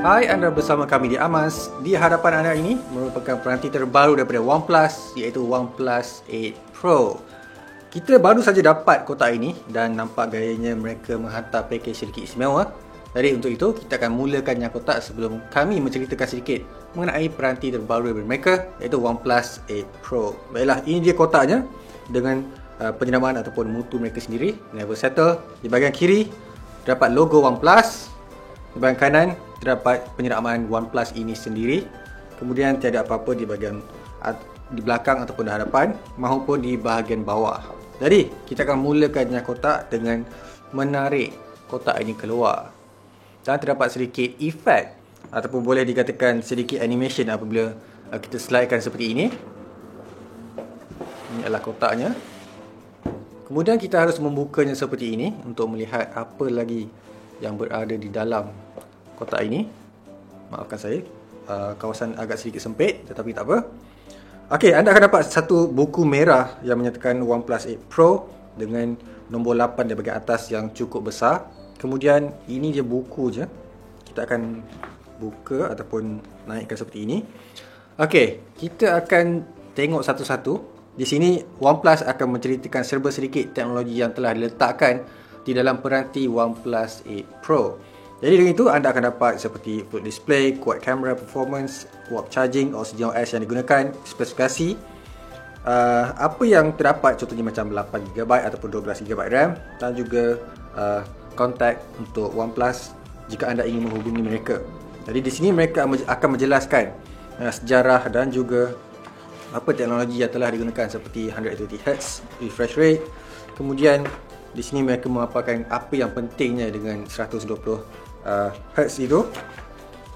Hai, anda bersama kami di Amas. Di hadapan anda ini merupakan peranti terbaru daripada OnePlus, iaitu OnePlus 8 Pro. Kita baru saja dapat kotak ini dan nampak gayanya mereka menghantar pakej sedikit istimewa. Jadi untuk itu, kita akan mulakan yang kotak sebelum kami menceritakan sedikit mengenai peranti terbaru daripada mereka, iaitu OnePlus 8 Pro. Baiklah, ini dia kotaknya dengan penyeraman ataupun mutu mereka sendiri. Never settle. Di bahagian kiri terdapat logo OnePlus. Di bahagian kanan terdapat penyeraman OnePlus ini sendiri. Kemudian tiada apa-apa di bahagian di belakang ataupun di hadapan maupun di bahagian bawah. Jadi kita akan mulakan yang kotak dengan menarik kotak ini keluar. Dan terdapat sedikit efek ataupun boleh dikatakan sedikit animation apabila kita slidekan seperti ini. Ini adalah kotaknya. Kemudian kita harus membukanya seperti ini untuk melihat apa lagi yang berada di dalam kotak ini. Maafkan saya, kawasan agak sedikit sempit, tetapi tak apa. Okey, anda akan dapat satu buku merah yang menyatakan OnePlus 8 Pro dengan nombor 8 di bahagian atas yang cukup besar. Kemudian ini je buku je. Kita akan buka ataupun naikkan seperti ini. Okey, kita akan tengok satu-satu. Di sini OnePlus akan menceritakan serba sedikit teknologi yang telah diletakkan di dalam peranti OnePlus 8 Pro. Jadi dengan itu anda akan dapat seperti full display, quad camera performance, warp charging, Oxygen OS yang digunakan, spesifikasi, apa yang terdapat contohnya macam 8GB ataupun 12GB RAM dan juga kontak untuk OnePlus jika anda ingin menghubungi mereka. Jadi di sini mereka akan menjelaskan sejarah dan juga apa teknologi yang telah digunakan seperti 120Hz refresh rate. Kemudian di sini mereka memaparkan apa yang pentingnya dengan 120Hz itu.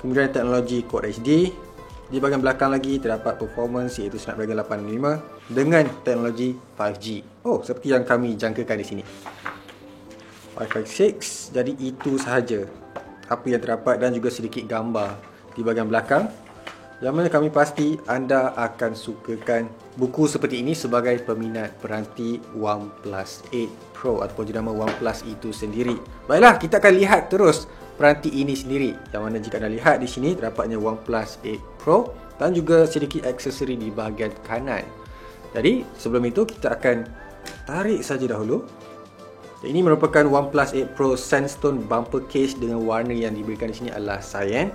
Kemudian teknologi Quad HD. Di bahagian belakang lagi terdapat performance iaitu Snapdragon 855 dengan teknologi 5G. Oh, seperti yang kami jangkakan di sini. Wi-Fi 6. Jadi itu sahaja apa yang terdapat dan juga sedikit gambar di bahagian belakang. Yang mana kami pasti anda akan sukakan buku seperti ini sebagai peminat peranti OnePlus 8 Pro ataupun jenama OnePlus itu sendiri. Baiklah, kita akan lihat terus peranti ini sendiri. Yang mana jika anda lihat di sini terdapatnya OnePlus 8 Pro dan juga sedikit aksesori di bahagian kanan. Jadi sebelum itu kita akan tarik saja dahulu. Ini merupakan OnePlus 8 Pro Sandstone bumper case dengan warna yang diberikan di sini adalah cyan.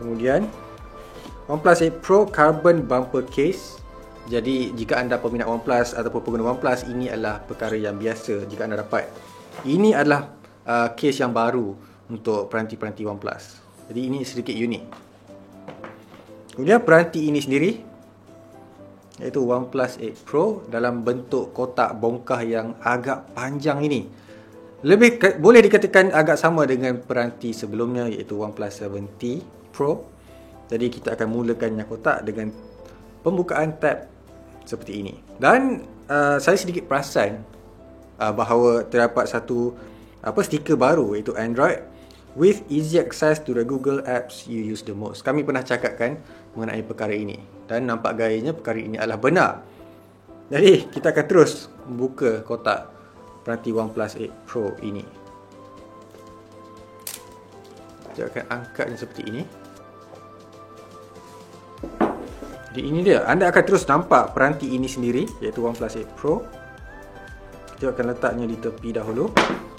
Kemudian OnePlus 8 Pro Carbon Bumper Case. Jadi jika anda peminat OnePlus ataupun pengguna OnePlus, ini adalah perkara yang biasa jika anda dapat. Ini adalah case yang baru untuk peranti-peranti OnePlus. Jadi ini sedikit unik. Kemudian peranti ini sendiri iaitu OnePlus 8 Pro dalam bentuk kotak bongkah yang agak panjang ini. Boleh dikatakan agak sama dengan peranti sebelumnya iaitu OnePlus 7T Pro. Jadi kita akan mulakan yang kotak dengan pembukaan tab seperti ini. Dan saya sedikit perasan bahawa terdapat satu stiker baru iaitu Android with easy access to the Google apps you use the most. Kami pernah cakapkan mengenai perkara ini dan nampak gayanya perkara ini adalah benar. Jadi kita akan terus membuka kotak peranti OnePlus 8 Pro ini. Kita akan angkatnya seperti ini. Jadi ini dia, anda akan terus nampak peranti ini sendiri iaitu OnePlus 8 Pro. Kita akan letaknya di tepi dahulu.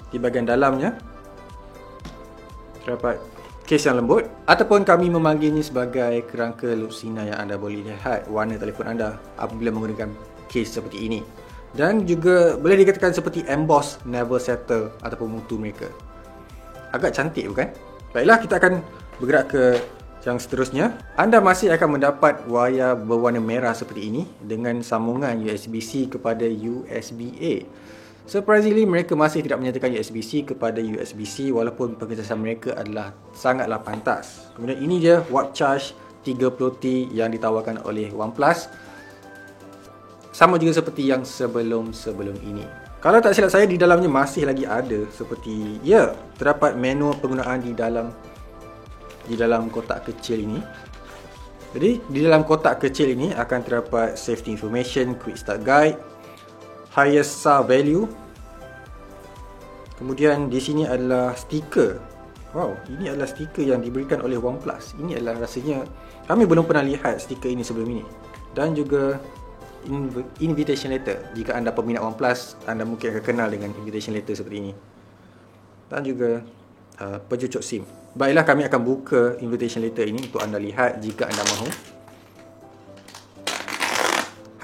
Di bahagian dalamnya terdapat case yang lembut ataupun kami memanggilnya sebagai kerangka Lucina yang anda boleh lihat warna telefon anda apabila menggunakan case seperti ini. Dan juga boleh dikatakan seperti emboss never settle ataupun mutu mereka. Agak cantik bukan? Baiklah, kita akan bergerak ke yang seterusnya. Anda masih akan mendapat wayar berwarna merah seperti ini dengan sambungan USB-C kepada USB-A. Surprisingly, mereka masih tidak menyatakan USB-C kepada USB-C walaupun pengecasan mereka adalah sangatlah pantas. Kemudian ini dia Warp Charge 30T yang ditawarkan oleh OnePlus. Sama juga seperti yang sebelum ini. Kalau tak silap saya, di dalamnya masih lagi ada seperti, terdapat manual penggunaan di dalam kotak kecil ini. Jadi di dalam kotak kecil ini akan terdapat safety information, quick start guide, highest SAR value. Kemudian di sini adalah stiker Wow, ini adalah stiker yang diberikan oleh OnePlus. Ini adalah rasanya kami belum pernah lihat stiker ini sebelum ini. Dan juga invitation letter. Jika anda peminat OnePlus, anda mungkin akan kenal dengan invitation letter seperti ini. Dan juga pencucuk SIM. Baiklah, kami akan buka invitation letter ini untuk anda lihat jika anda mahu.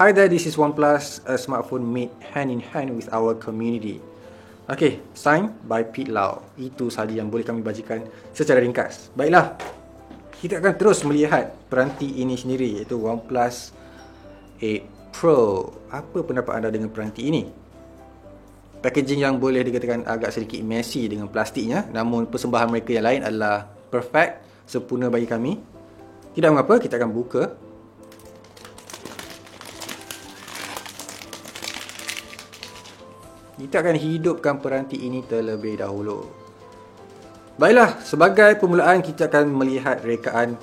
Hi there, this is OnePlus, a smartphone made hand in hand with our community. Okay, signed by Pete Lau. Itu sahaja yang boleh kami bacakan secara ringkas. Baiklah, kita akan terus melihat peranti ini sendiri, iaitu OnePlus 8 Pro. Apa pendapat anda dengan peranti ini? Packaging yang boleh dikatakan agak sedikit messy dengan plastiknya, namun persembahan mereka yang lain adalah perfect, sempurna bagi kami. Tidak mengapa, kita akan buka. Kita akan hidupkan peranti ini terlebih dahulu. Baiklah, sebagai permulaan kita akan melihat rekaan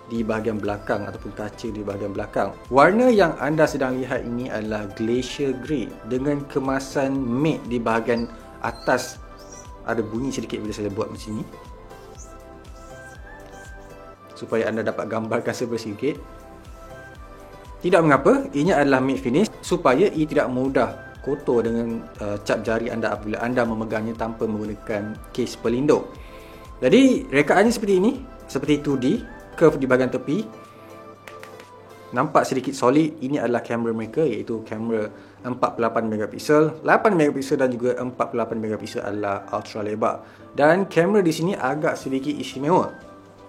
di bahagian belakang ataupun kaca di bahagian belakang. Warna yang anda sedang lihat ini adalah Glacier Grey dengan kemasan matte di bahagian atas. Ada bunyi sedikit bila saya buat macam ni, supaya anda dapat gambarkan sedikit. Tidak mengapa, ini adalah matte finish supaya ia tidak mudah kotor dengan cap jari anda apabila anda memegangnya tanpa menggunakan case pelindung. Jadi rekaannya seperti ini, seperti 2D, curve di bahagian tepi. Nampak sedikit solid. Ini adalah kamera mereka, iaitu kamera 48 megapiksel, 8 megapiksel dan juga 48 megapiksel adalah ultra lebar. Dan kamera di sini agak sedikit istimewa,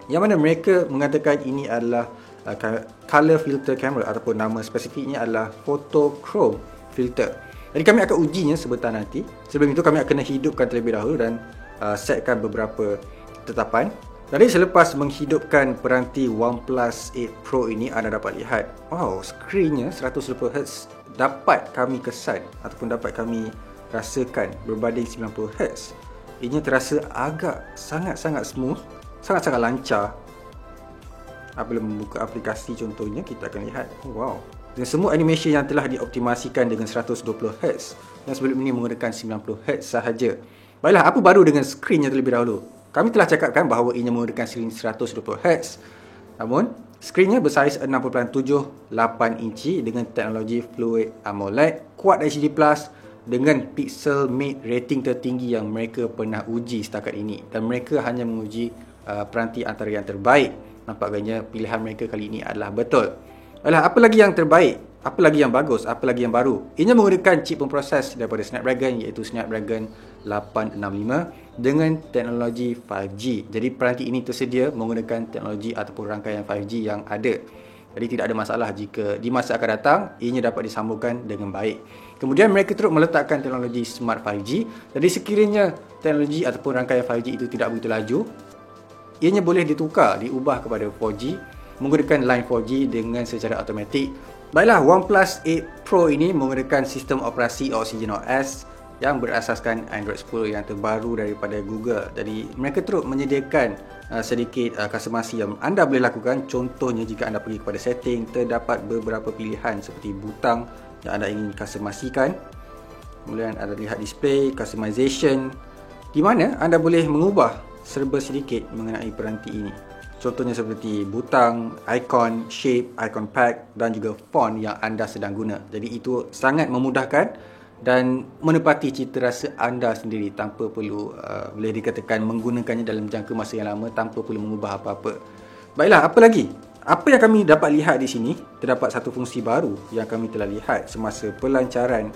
yang mana mereka mengatakan ini adalah color filter camera ataupun nama spesifiknya adalah photochrome filter. Jadi kami akan ujinya sebentar nanti. Sebelum itu kami akan hidupkan terlebih dahulu dan setkan beberapa tetapan. Jadi selepas menghidupkan peranti OnePlus 8 Pro ini, anda dapat lihat, wow, skrinnya 120Hz dapat kami kesan ataupun dapat kami rasakan berbanding 90Hz. Ini terasa agak sangat-sangat smooth, sangat-sangat lancar. Apabila membuka aplikasi contohnya, kita akan lihat, oh, wow, dengan semua animation yang telah dioptimasikan dengan 120Hz dan sebelum ini menggunakan 90Hz sahaja. Baiklah, apa baru dengan skrinnya terlebih dahulu? Kami telah cakapkan bahawa ianya menggunakan skrin 120Hz. Namun, skrinnya bersaiz 6.78 inci dengan teknologi Fluid AMOLED, kuat HDR+, dengan pixel mate rating tertinggi yang mereka pernah uji setakat ini. Dan mereka hanya menguji peranti antara yang terbaik. Nampaknya pilihan mereka kali ini adalah betul. Alah, apa lagi yang terbaik? Apa lagi yang bagus? Apa lagi yang baru? Ianya menggunakan chip pemproses daripada Snapdragon, iaitu Snapdragon 865 dengan teknologi 5G. Jadi peranti ini tersedia menggunakan teknologi ataupun rangkaian 5G yang ada. Jadi tidak ada masalah jika di masa akan datang ianya dapat disambungkan dengan baik. Kemudian mereka terus meletakkan teknologi Smart 5G. Jadi sekiranya teknologi ataupun rangkaian 5G itu tidak begitu laju, ianya boleh diubah kepada 4G menggunakan line 4G dengan secara automatik. Baiklah, OnePlus 8 Pro ini menggunakan sistem operasi OxygenOS yang berasaskan Android 10 yang terbaru daripada Google. Jadi mereka terus menyediakan sedikit customizasi yang anda boleh lakukan. Contohnya jika anda pergi kepada setting, terdapat beberapa pilihan seperti butang yang anda ingin customasikan. Kemudian anda lihat display customization, di mana anda boleh mengubah serba sedikit mengenai peranti ini. Contohnya seperti butang, icon, shape, icon pack dan juga font yang anda sedang guna. Jadi itu sangat memudahkan dan menepati cita rasa anda sendiri tanpa perlu boleh dikatakan menggunakannya dalam jangka masa yang lama tanpa perlu mengubah apa-apa. Baiklah, apa lagi? Apa yang kami dapat lihat di sini? Terdapat satu fungsi baru yang kami telah lihat semasa pelancaran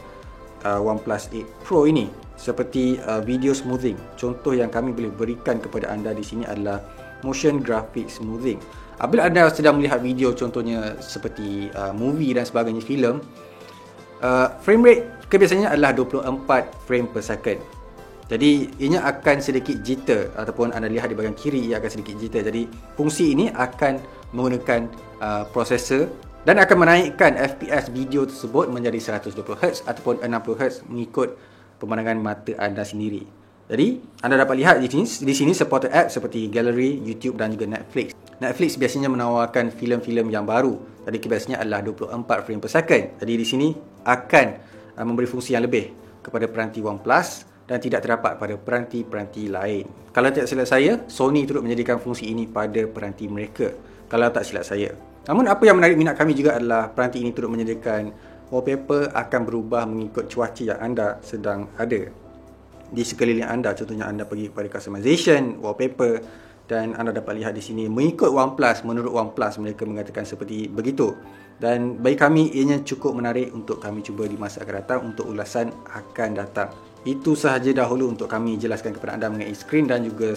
OnePlus 8 Pro ini, seperti video smoothing. Contoh yang kami boleh berikan kepada anda di sini adalah motion graphic smoothing. Apabila anda sedang melihat video contohnya seperti movie dan sebagainya, filem, frame rate kebiasaannya adalah 24 frame per second. Jadi ianya akan sedikit jitter, ataupun anda lihat di bahagian kiri ia akan sedikit jitter. Jadi fungsi ini akan menggunakan prosesor dan akan menaikkan FPS video tersebut menjadi 120Hz ataupun 60Hz mengikut pemandangan mata anda sendiri. Jadi anda dapat lihat di sini supported app seperti Gallery, YouTube dan juga Netflix. Netflix biasanya menawarkan filem-filem yang baru. Jadi kebiasaannya adalah 24 frame per second. Jadi di sini akan memberi fungsi yang lebih kepada peranti OnePlus dan tidak terdapat pada peranti-peranti lain. Kalau tak silap saya, Sony turut menyediakan fungsi ini pada peranti mereka. Kalau tak silap saya. Namun apa yang menarik minat kami juga adalah peranti ini turut menyediakan wallpaper akan berubah mengikut cuaca yang anda sedang ada di sekeliling anda. Contohnya anda pergi kepada customization, wallpaper, dan anda dapat lihat di sini mengikut OnePlus, menurut OnePlus mereka mengatakan seperti begitu. Dan bagi kami ianya cukup menarik untuk kami cuba di masa akan datang untuk ulasan akan datang. Itu sahaja dahulu untuk kami jelaskan kepada anda mengenai skrin dan juga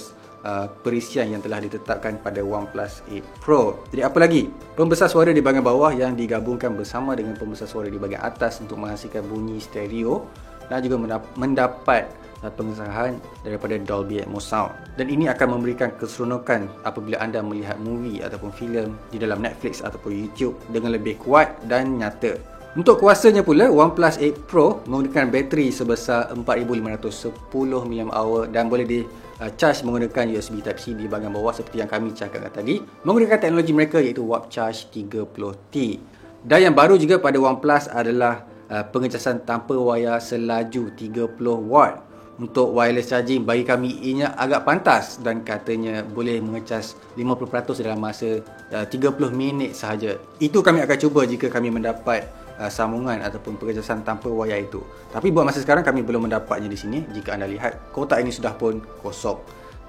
perisian yang telah ditetapkan pada OnePlus 8 Pro. Jadi apa lagi? Pembesar suara di bahagian bawah yang digabungkan bersama dengan pembesar suara di bahagian atas untuk menghasilkan bunyi stereo dan juga mendapat pengesahan daripada Dolby Atmos Sound. Dan ini akan memberikan keseronokan apabila anda melihat movie ataupun filem di dalam Netflix ataupun YouTube dengan lebih kuat dan nyata. Untuk kuasanya pula, OnePlus 8 Pro menggunakan bateri sebesar 4510 mAh dan boleh di-charge menggunakan USB Type-C di bahagian bawah seperti yang kami cakapkan tadi, menggunakan teknologi mereka iaitu Warp Charge 30T. Dan yang baru juga pada OnePlus adalah pengecasan tanpa wayar selaju 30W. Untuk wireless charging bagi kami ianya agak pantas dan katanya boleh mengecas 50% dalam masa 30 minit sahaja. Itu kami akan cuba jika kami mendapat sambungan ataupun pengecasan tanpa wayar itu. Tapi buat masa sekarang kami belum mendapatnya di sini. Jika anda lihat, kotak ini sudah pun kosong.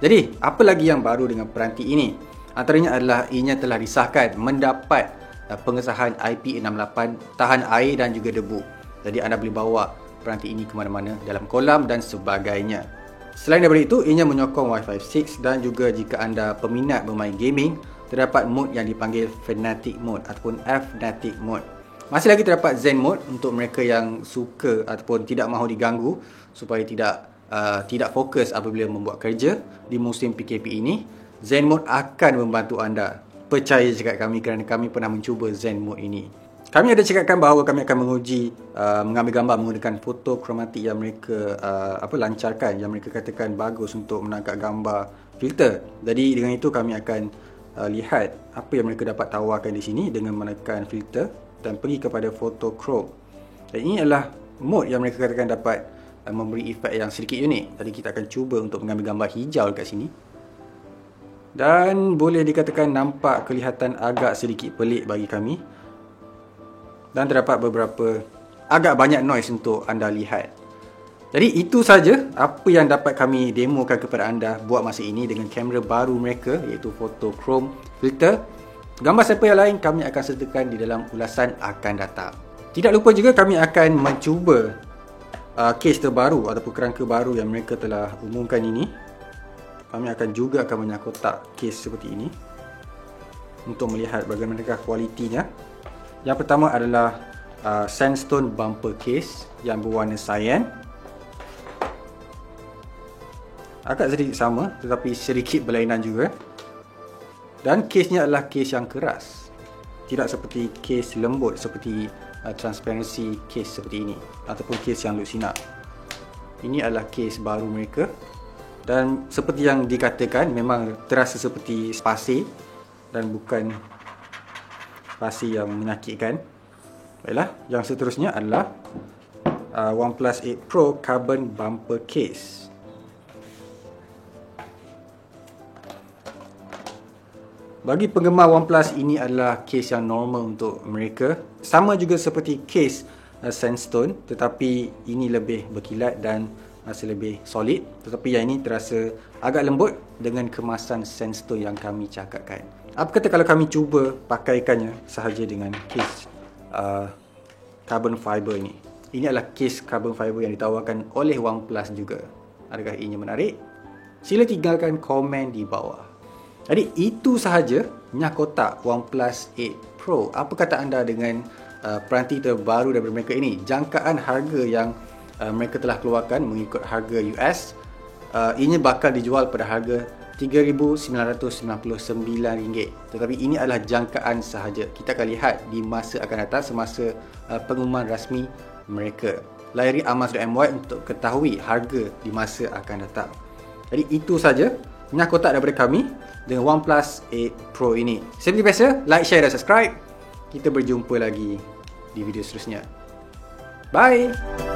Jadi, apa lagi yang baru dengan peranti ini? Antaranya adalah ianya telah disahkan mendapat pengesahan IP68 tahan air dan juga debu. Jadi anda boleh bawa peranti ini ke mana-mana dalam kolam dan sebagainya. Selain daripada itu, ianya menyokong Wi-Fi 6 dan juga jika anda peminat bermain gaming, terdapat mode yang dipanggil Fanatic Mode ataupun Fnatic Mode. Masih lagi terdapat Zen Mode untuk mereka yang suka ataupun tidak mahu diganggu supaya tidak fokus apabila membuat kerja di musim PKP ini. Zen Mode akan membantu anda. Percaya cakap kami kerana kami pernah mencuba Zen Mode ini. Kami ada cakapkan bahawa kami akan menguji mengambil gambar menggunakan foto kromatik yang mereka lancarkan, yang mereka katakan bagus untuk menangkap gambar filter. Jadi dengan itu kami akan lihat apa yang mereka dapat tawarkan di sini dengan menekan filter dan pergi kepada foto chrome. Dan ini adalah mode yang mereka katakan dapat memberi efek yang sedikit unik. Jadi kita akan cuba untuk mengambil gambar hijau dekat sini. Dan boleh dikatakan nampak kelihatan agak sedikit pelik bagi kami. Dan terdapat beberapa agak banyak noise untuk anda lihat. Jadi itu saja apa yang dapat kami demokan kepada anda buat masa ini dengan kamera baru mereka iaitu Photo Chrome filter. Gambar sampel yang lain kami akan sertakan di dalam ulasan akan datang. Tidak lupa juga kami akan mencuba case terbaru ataupun kerangka baru yang mereka telah umumkan ini. Kami akan juga menyakotak case seperti ini untuk melihat bagaimanakah kualitinya. Yang pertama adalah sandstone bumper case yang berwarna cyan. Agak sedikit sama tetapi sedikit berlainan juga. Dan case-nya adalah case yang keras. Tidak seperti case lembut seperti transparency case seperti ini ataupun case yang luksina. Ini adalah case baru mereka. Dan seperti yang dikatakan memang terasa seperti pasir dan bukan pasir yang menyakitkan. Baiklah, yang seterusnya adalah OnePlus 8 Pro Carbon Bumper Case. Bagi penggemar OnePlus, ini adalah case yang normal untuk mereka. Sama juga seperti case Sandstone, tetapi ini lebih berkilat dan masih lebih solid. Tetapi yang ini terasa agak lembut dengan kemasan Sandstone yang kami cakapkan. Apa kata kalau kami cuba pakaikannya sahaja dengan case carbon fiber ini. Ini adalah case carbon fiber yang ditawarkan oleh OnePlus juga. Adakah ianya menarik? Sila tinggalkan komen di bawah. Jadi itu sahaja nyakotak OnePlus 8 Pro. Apa kata anda dengan peranti terbaru daripada mereka ini? Jangkaan harga yang mereka telah keluarkan mengikut harga US. Ianya bakal dijual pada harga RM3,999. Tetapi ini adalah jangkaan sahaja. Kita akan lihat di masa akan datang semasa pengumuman rasmi mereka. Layari amas.my untuk ketahui harga di masa akan datang. Jadi itu saja nyakotak daripada kami dengan OnePlus 8 Pro ini. Seperti biasa, like, share dan subscribe. Kita berjumpa lagi di video seterusnya. Bye!